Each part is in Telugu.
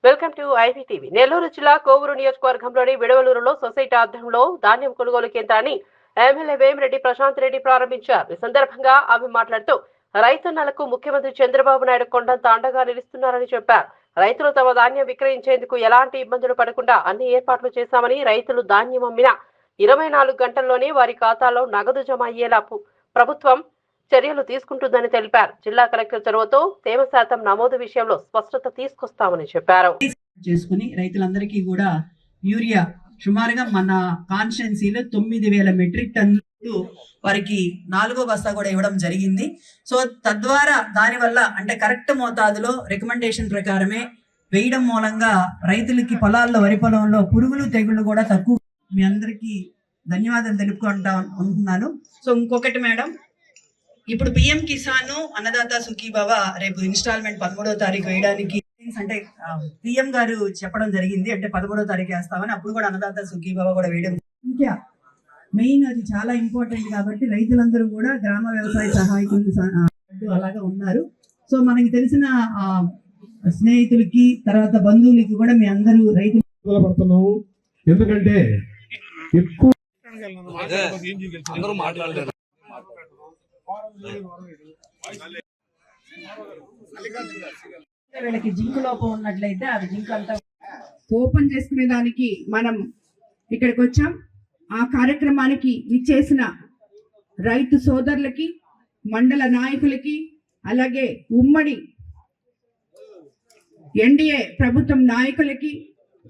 Welcome to IPTV. నెల్లూరు జిల్లా కోవూరు నియోజకవర్గంలోని విడవలూరులో సొసైటీ ఆధ్వర్యంలో ధాన్యం కొనుగోలు కేంద్రాన్ని ఎమ్మెల్యే వేమిరెడ్డి ప్రశాంత్ రెడ్డి ప్రారంభించారు. ఈ సందర్భంగా ఆమె మాట్లాడుతూ రైతన్నలకు ముఖ్యమంత్రి చంద్రబాబు నాయుడు కొండంత అండగా నిలుస్తున్నారని చెప్పారు. రైతులు తమ ధాన్యం విక్రయించేందుకు ఎలాంటి ఇబ్బందులు పడకుండా అన్ని ఏర్పాట్లు చేశామని, రైతులు ధాన్యం అమ్మిన 24 గంటల్లోనే వారి ఖాతాలో నగదు జమ అయ్యేలా ప్రభుత్వం చర్యలు తీసుకుంటుందని తెలిపారు. జిల్లా కలెక్టర్ చొరవతో తేమ శాతం నమోదు విషయంలో స్పష్టత తీసుకొస్తామని చెప్పారు. చేసుకుని రైతులందరికీ కూడా యూరియా సుమారుగా మన కాన్స్టిట్యున్సీలో 9,000 మెట్రిక్ టన్నులు వారికి 4వ బస్తా కూడా ఇవ్వడం జరిగింది. సో తద్వారా దానివల్ల అంటే కరెక్ట్ మోతాదులో రికమెండేషన్ ప్రకారమే వేయడం మూలంగా రైతులకి పొలాల్లో, వరి పొలంలో పురుగులు తెగుళ్ళు కూడా తక్కువ. మీ అందరికీ ధన్యవాదాలు తెలుపుకుంటా ఉంటున్నాను. సో ఇంకొకటి మేడం, ఇప్పుడు పిఎం కిసాన్ అన్నదాత సుఖీభవ రేపు ఇన్స్టాల్మెంట్ 13వ తారీఖు వేయడానికి అంటే పిఎం గారు చెప్పడం జరిగింది. అంటే 13వ తారీఖు వేస్తామని, అప్పుడు కూడా అన్నదాత సుఖీభవ కూడా వేయడం ఇంకా మెయిన్, అది చాలా ఇంపార్టెంట్. కాబట్టి రైతులందరూ కూడా గ్రామ వ్యవసాయ సహాయకులు అలాగా ఉన్నారు. సో మనకి తెలిసిన స్నేహితులకి తర్వాత బంధువులకి కూడా మీ అందరూ రైతులు పడుతున్నాము. ఎందుకంటే ఎక్కువ వీళ్ళకి జింక్ లోపం ఉన్నట్లయితే అది జింక్ అంతా ఓపెన్ చేసుకునే దానికి మనం ఇక్కడికి వచ్చాం. ఆ కార్యక్రమానికి ఇచ్చేసిన రైతు సోదరులకి, మండల నాయకులకి, అలాగే ఉమ్మడి ఎన్డీఏ ప్రభుత్వం నాయకులకి,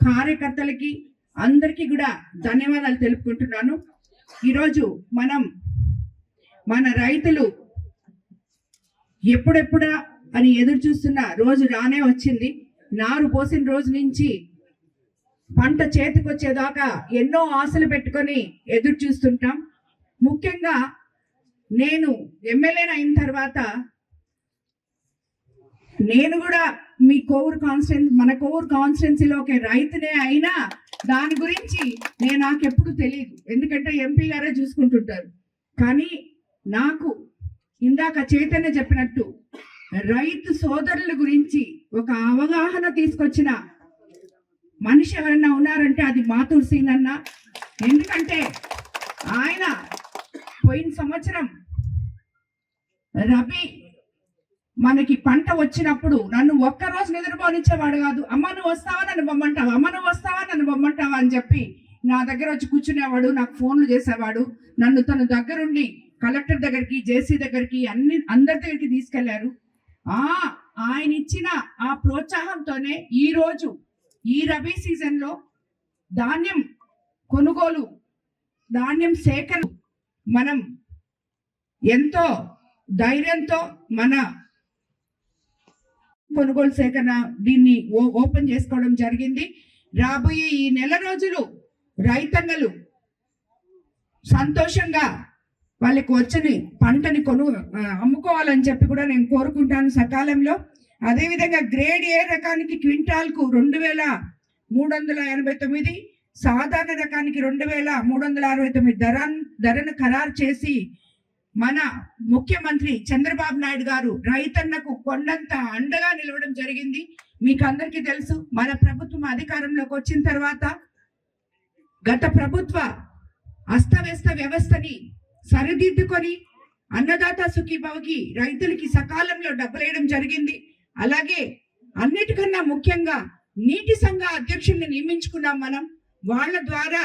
కార్యకర్తలకి అందరికీ కూడా ధన్యవాదాలు తెలుపుకుంటున్నాను. ఈరోజు మన రైతులు ఎప్పుడెప్పుడా అని ఎదురు చూస్తున్న రోజు రానే వచ్చింది. నారు పోసిన రోజు నుంచి పంట చేతికొచ్చేదాకా ఎన్నో ఆశలు పెట్టుకొని ఎదురు చూస్తుంటాం. ముఖ్యంగా నేను ఎమ్మెల్యేని అయిన తర్వాత నేను కూడా మీ మన కోవూరు కాన్స్టిట్యున్సీలో ఒక రైతునే అయినా దాని గురించి నాకెప్పుడు తెలియదు, ఎందుకంటే ఎంపీ గారే చూసుకుంటుంటారు. కానీ నాకు ఇందాక చైతన్య చెప్పినట్టు రైతు సోదరుల గురించి ఒక అవగాహన తీసుకొచ్చిన మనిషి ఎవరన్నా ఉన్నారంటే అది మాతూరు సీనన్న. ఎందుకంటే ఆయన పోయిన సంవత్సరం రబీ మనకి పంట వచ్చినప్పుడు నన్ను ఒక్కరోజు నిద్రపోనిచ్చేవాడు కాదు. అమ్మ నువ్వు వస్తావా నన్ను బొమ్మంటావా, అమ్మ నువ్వు వస్తావా నన్ను బొమ్మంటావా అని చెప్పి నా దగ్గర వచ్చి కూర్చునేవాడు, నాకు ఫోన్లు చేసేవాడు. నన్ను తన దగ్గరుండి కలెక్టర్ దగ్గరికి, జేసీ దగ్గరికి, అందరి దగ్గరికి తీసుకెళ్లారు. ఆయన ఇచ్చిన ఆ ప్రోత్సాహంతోనే ఈ రోజు ఈ రబీ సీజన్ లో ధాన్యం కొనుగోలు, ధాన్యం సేకరణ మనం ఎంతో ధైర్యంతో మన కొనుగోలు సేకరణ దీన్ని ఓపెన్ చేసుకోవడం జరిగింది. రాబోయే ఈ నెల రోజులు రైతన్నలు సంతోషంగా వాళ్ళకి వచ్చిన పంటని అమ్ముకోవాలని చెప్పి కూడా నేను కోరుకుంటాను సకాలంలో. అదేవిధంగా గ్రేడ్ ఏ రకానికి క్వింటాల్కు 2,389, సాధారణ రకానికి 2,369 ధరను ఖరారు చేసి మన ముఖ్యమంత్రి చంద్రబాబు నాయుడు గారు రైతన్నకు కొండంత అండగా నిలవడం జరిగింది. మీకు అందరికీ తెలుసు, మన ప్రభుత్వం అధికారంలోకి వచ్చిన తర్వాత గత ప్రభుత్వ అస్తవ్యస్త వ్యవస్థని సరిదిద్దుకొని అన్నదాత సుఖీభవకి రైతులకి సకాలంలో డబ్బులేయడం జరిగింది. అలాగే అన్నిటికన్నా ముఖ్యంగా నీటి సంఘ అధ్యక్షుల్ని నియమించుకున్నాం మనం. వాళ్ళ ద్వారా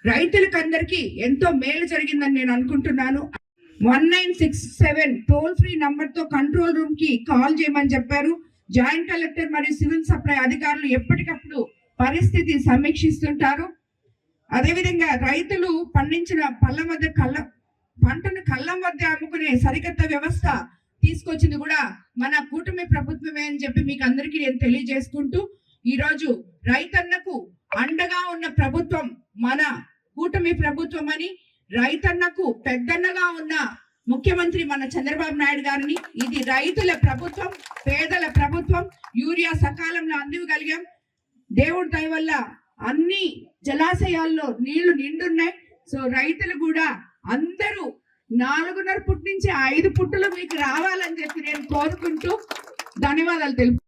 రైతులకందరికీ ఎంతో మేలు జరిగిందని నేను అనుకుంటున్నాను. 1967 టోల్ ఫ్రీ నంబర్ తో కంట్రోల్ రూమ్ కి కాల్ చేయమని చెప్పారు. జాయింట్ కలెక్టర్ మరియు సివిల్ సప్లై అధికారులు ఎప్పటికప్పుడు పరిస్థితి సమీక్షిస్తుంటారు. అదేవిధంగా రైతులు పండించిన పంటను కళ్ళం వద్ద అమ్ముకునే సరికొత్త వ్యవస్థ తీసుకొచ్చింది కూడా మన కూటమి ప్రభుత్వమే అని చెప్పి మీకు అందరికీ నేను తెలియజేసుకుంటూ, ఈరోజు రైతన్నకు అండగా ఉన్న ప్రభుత్వం మన కూటమి ప్రభుత్వం అని, రైతన్నకు పెద్దన్నగా ఉన్న ముఖ్యమంత్రి మన చంద్రబాబు నాయుడు గారిని, ఇది రైతుల ప్రభుత్వం, పేదల ప్రభుత్వం. యూరియా సకాలంలో అందివ్వగలిగాం. దేవుడి దయ వల్ల అన్ని జలాశయాల్లో నీళ్లు నిండున్నాయి. సో రైతులు కూడా అందరూ 4.5 పుట్టు నుంచి 5 పుట్టులు మీకు రావాలని చెప్పి నేను కోరుకుంటూ ధన్యవాదాలు తెలుపు.